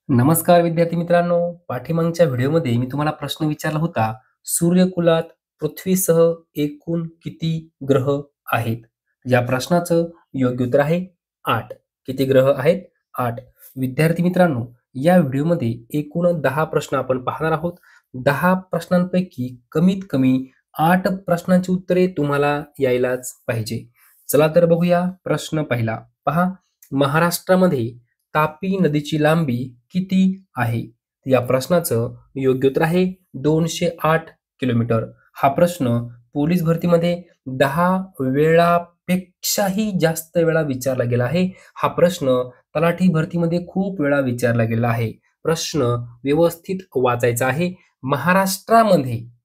नमस्कार विद्यार्थी मित्रांनो, पाठीमागच्या व्हिडिओमध्ये मी तुम्हाला प्रश्न विचारला होता, सूर्यकुलात पृथ्वीसह एकूण किती ग्रह आहेत? या प्रश्नाचं योग्य उत्तर आहे 8. किती ग्रह आहेत? 8. विद्यार्थी मित्रांनो, या व्हिडिओमध्ये एकूण 10 प्रश्न आपण पाहणार आहोत. 10 प्रश्नांपैकी कमीत कमी 8 प्रश्नांची उत्तरे तुम्हाला यायलाच पाहिजे. चला तर बघूया प्रश्न पहिला. पहा, महाराष्ट्रामध्ये तापी नदीची लांबी किती आहे? या प्रश्नाचं योग्य उत्तर आहे 208 किलोमीटर. हा प्रश्न पोलीस भरतीमध्ये 10 वेळापेक्षाही जास्त वेळा विचारला गेला आहे. हा प्रश्न तलाठी भरतीमध्ये खूप वेळा विचारला गेला आहे. प्रश्न व्यवस्थित वाचायचा आहे.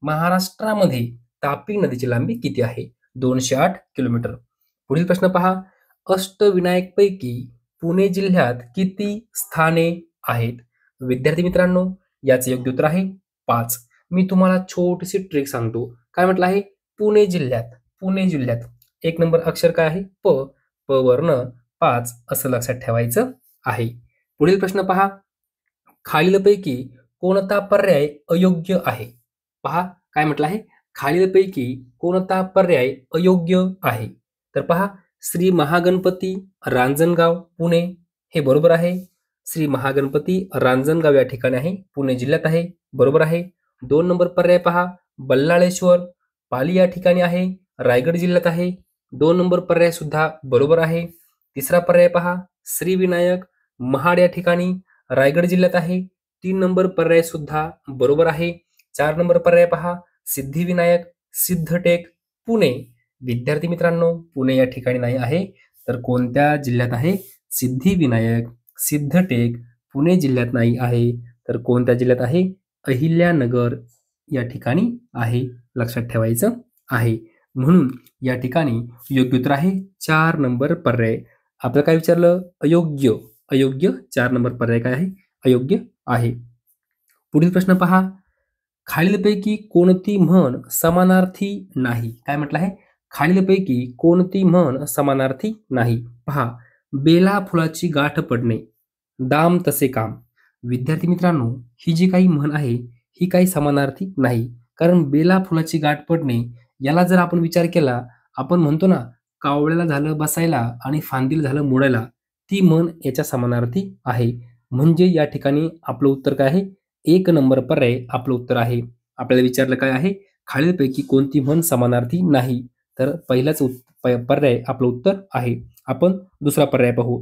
महाराष्ट्रामध्ये तापी नदीची लांबी किती आहे? 208 किलोमीटर. पुढील प्रश्न पहा, अष्टविनायकपैकी पुणे जिल्ह्यात किती स्थाने आहेत? विद्यार्थी मित्रांनो, याचे योग्य उत्तर आहे 5. मी तुम्हाला छोटीशी ट्रिक सांगतो. काय म्हटलं आहे? पुणे जिल्ह्यात 1 नंबर अक्षर काय आहे? प. प वर्ण 5 असं लक्षात ठेवायचं आहे. पुढील प्रश्न पहा, खालीलपैकी कोणता पर्याय अयोग्य आहे? पहा, काय म्हटलं आहे? खालीलपैकी कोणता पर्याय अयोग्य आहे? तर पहा, श्री महागणपती रांजणगाव पुणे हे बरोबर आहे. श्री महागणपती रांजणगाव या ठिकाणी आहे, पुणे जिल्ह्यात आहे, बरोबर आहे. 2 नंबर पर्याय पहा, बल्लाळेश्वर पाली या ठिकाणी आहे, रायगड जिल्ह्यात आहे. 2 नंबर पर्याय सुद्धा बरोबर आहे. तिसरा पर्याय पहा, श्रीविनायक महाड या ठिकाणी रायगड जिल्ह्यात आहे. 3 नंबर पर्याय सुद्धा बरोबर आहे. 4 नंबर पर्याय पहा, सिद्धिविनायक सिद्धटेक पुणे. विद्यार्थी मित्रांनो, पुणे या ठिकाणी नाही आहे, तर कोणत्या जिल्ह्यात आहे? सिद्धिविनायक सिद्धटेक पुणे जिल्ह्यात नाही आहे, तर कोणत्या जिल्ह्यात आहे? अहिल्यानगर या ठिकाणी आहे, लक्षात ठेवायचं आहे. म्हणून या ठिकाणी योग्य उत्तर आहे 4 नंबर पर्याय. आपलं काय विचारलं? अयोग्य 4 नंबर पर्याय काय आहे? अयोग्य आहे. पुढील प्रश्न पहा, खालीलपैकी कोणती म्हण समानार्थी नाही? काय म्हटलं आहे? खालीलपैकी कोणती म्हण समानार्थी नाही? पहा, बेला फुलाची गाठ पडणे, दाम तसे काम. विद्यार्थी मित्रांनो, ही जी काही म्हण आहे, ही काही समानार्थी नाही. कारण बेला फुलाची गाठ पडणे याला जर आपण विचार केला, आपण म्हणतो ना, कावळ्याला झालं बसायला आणि फांदीला झालं मोडायला. ती म्हण याच्या समानार्थी आहे. म्हणजे या ठिकाणी आपलं उत्तर काय आहे? 1 नंबर पर्याय आपलं उत्तर आहे. आपल्याला विचारलं काय आहे? खालीलपैकी कोणती म्हण समानार्थी नाही? तर पहिलाच पर्याय आपलं उत्तर आहे. आपण दुसरा पर्याय पाहू.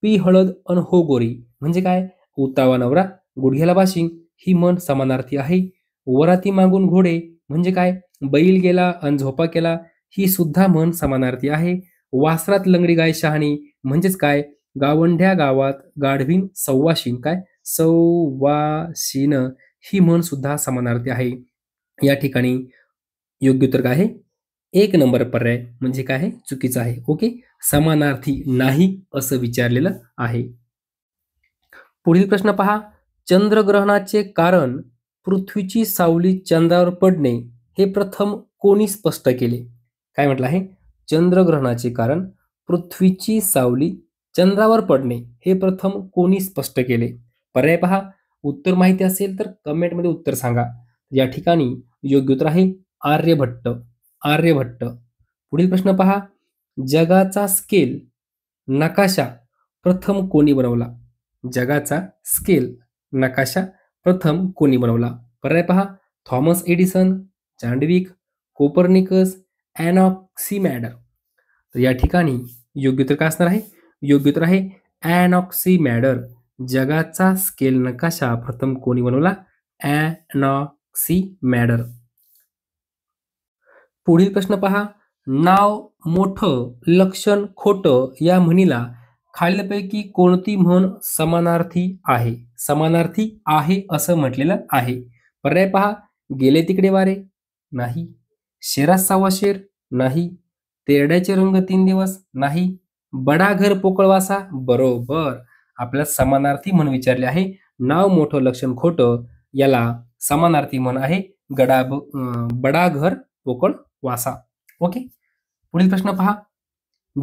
पी हळद अन हो गोरी म्हणजे काय? उतावा नवरा गुडघ्याला बाशिंग ही म्हण समानार्थी आहे. वराती मागून घोडे म्हणजे काय? बैल गेला अन झोपा केला ही सुद्धा म्हण समानार्थी आहे. वासरात लंगडी गाय शहाणी म्हणजेच काय? गावंढ्या गावात गाढवीन सव्वाशीन काय? सव्वाशीन ही म्हण सुद्धा समानार्थी आहे. या ठिकाणी योग्य उत्तर काय आहे? 1 नंबर पर्याय म्हणजे काय आहे? चुकीचं आहे. ओके, समानार्थी नाही असं विचारलेलं आहे. पुढील प्रश्न पहा, चंद्रग्रहणाचे कारण पृथ्वीची सावली चंद्रावर पडणे हे प्रथम कोणी स्पष्ट केले? काय म्हटलं आहे? चंद्रग्रहणाचे कारण पृथ्वीची सावली चंद्रावर पडणे हे प्रथम कोणी स्पष्ट केले? पर्याय पहा, उत्तर माहिती असेल तर कमेंटमध्ये उत्तर सांगा. या ठिकाणी योग्य उत्तर आहे आर्यभट्ट. पुढील प्रश्न पहा, जगाचा स्केल नकाशा प्रथम कोणी बनवला? जगाचा स्केल नकाशा प्रथम कोणी बनवला? पर्याय पहा, थॉमस एडिसन, चांडविक, कोपर्निकस, ॲनॉक्सिमॅडर. तर या ठिकाणी योग्य उत्तर काय असणार आहे? योग्य उत्तर आहे ॲनॉक्सिमॅडर. जगाचा स्केल नकाशा प्रथम कोणी बनवला? ॲनॉक्सिमॅडर. पुढील प्रश्न पहा, नाव मोठं लक्षण खोटं या म्हणीला खालीलपैकी कोणती म्हण समानार्थी आहे? समानार्थी आहे असं म्हटलेलं आहे. पर्याय पहा, गेले तिकडे वारे नाही, शेरात 6वा शेर नाही, तेरड्याचे रंग 3 दिवस नाही, बडा घर पोकळवासा बरोबर. आपल्याला समानार्थी म्हण विचारले आहे. नाव मोठं लक्षण खोटं याला समानार्थी म्हण आहे बडा घर पोकळ वासा. ओके, पुढील प्रश्न पहा,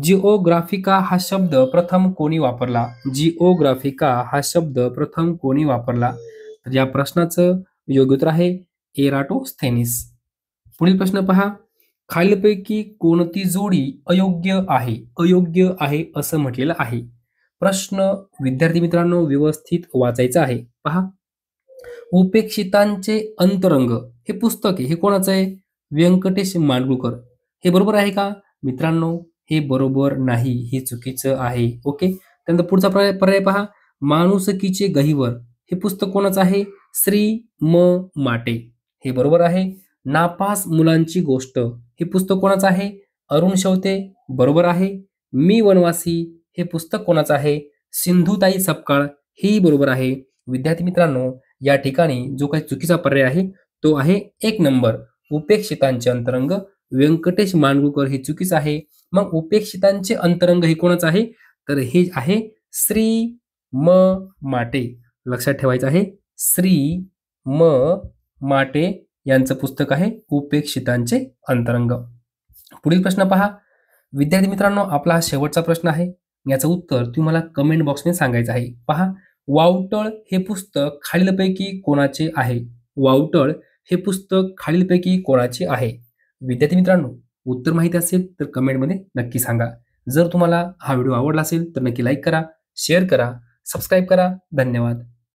जिओग्राफिका हा शब्द प्रथम कोणी वापरला? जिओग्राफिका हा शब्द प्रथम कोणी वापरला? तर या प्रश्नाचं योग्य उत्तर आहे एराटोस्थेनिस. पुढील प्रश्न पहा. खालीलपैकी कोणती जोडी अयोग्य आहे? अयोग्य आहे असं म्हटलेलं आहे. प्रश्न विद्यार्थी मित्रांनो व्यवस्थित वाचायचा आहे. पहा. उपेक्षितांचे अंतरंग हे पुस्तक आहे. हे कोणाचं आहे? व्यंकटेश माडगूळकर. हे बरोबर आहे का? मित्रांनो हे बरोबर नाही. हे चुकीचं आहे. ओके. त्यानंतर पुढचा पर्याय पहा. माणुसकीचे गहिवर हे पुस्तक कोणाचं आहे? श्री म माटे. हे बरोबर आहे. नापास मुलांची गोष्ट हे पुस्तक कोणाचं आहे? अरुण शेवते. बरोबर आहे. मी वनवासी हे पुस्तक कोणाचं आहे? सिंधुताई सपकाळ. हेही बरोबर आहे. विद्यार्थी मित्रांनो या ठिकाणी जो काही चुकीचा पर्याय आहे तो आहे 1 नंबर उपेक्षितांचे अंतरंग. व्यंकटेश माडगूळकर हे चुकीचं आहे. मग उपेक्षितांचे अंतरंग हे कोणाचं आहे? तर हे आहे श्री म माटे. लक्षात ठेवायचं आहे. श्री म माटे यांचं पुस्तक आहे उपेक्षितांचे अंतरंग. पुढील प्रश्न पहा. विद्यार्थी मित्रांनो आपला हा शेवटचा प्रश्न आहे. याचं उत्तर तुम्हाला कमेंट बॉक्समध्ये सांगायचं आहे. पहा. वावटळ हे पुस्तक खालीलपैकी कोणाचे आहे? वावटळ हे पुस्तक खालीलपैकी कोणाचे आहे? विद्यार्थी मित्रांनो उत्तर माहिती असेल तर कमेंटमध्ये नक्की सांगा. जर तुम्हाला हा व्हिडिओ आवडला असेल तर नक्की लाईक करा, शेअर करा, सबस्क्राईब करा. धन्यवाद.